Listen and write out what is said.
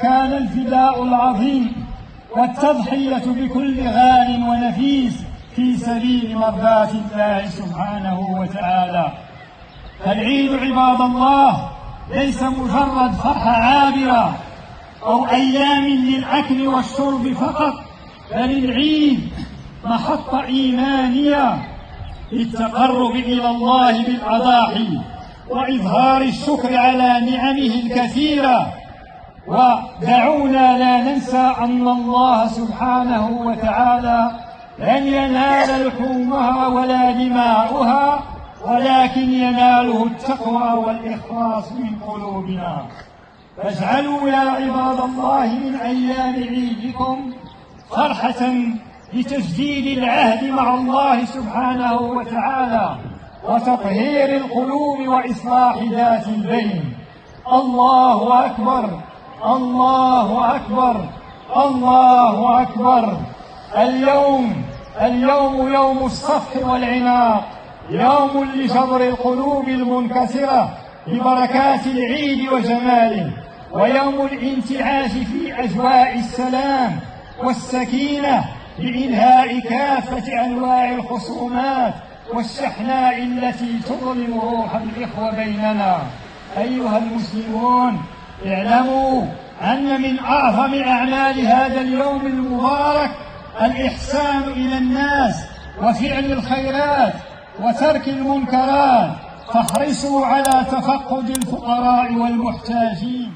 كان الفداء العظيم والتضحية بكل غال ونفيس في سبيل مرضاة الله سبحانه وتعالى. فالعيد عباد الله ليس مجرد فرحة عابرة أو أيام للأكل والشرب فقط، بل العيد محطة إيمانية للتقرب إلى الله بالأضاحي وإظهار الشكر على نعمه الكثيرة. ودعونا لا ننسى أن الله سبحانه وتعالى لن ينال لحومها ولا دماؤها، ولكن يناله التقوى والإخلاص من قلوبنا. فاجعلوا يا عباد الله من أيام عيدكم فرحة لتجديد العهد مع الله سبحانه وتعالى وتطهير القلوب وإصلاح ذات البين. الله أكبر، الله أكبر، الله أكبر. اليوم يوم الصفح والعناق، يوم لجبر القلوب المنكسرة ببركات العيد وجماله، ويوم الانتعاش في أجواء السلام والسكينة بإنهاء كافة أنواع الخصومات والشحناء التي تظلم روح الإخوة بيننا. أيها المسلمون، اعلموا أن من أعظم أعمال هذا اليوم المبارك الإحسان إلى الناس وفعل الخيرات وترك المنكرات، فاحرصوا على تفقد الفقراء والمحتاجين.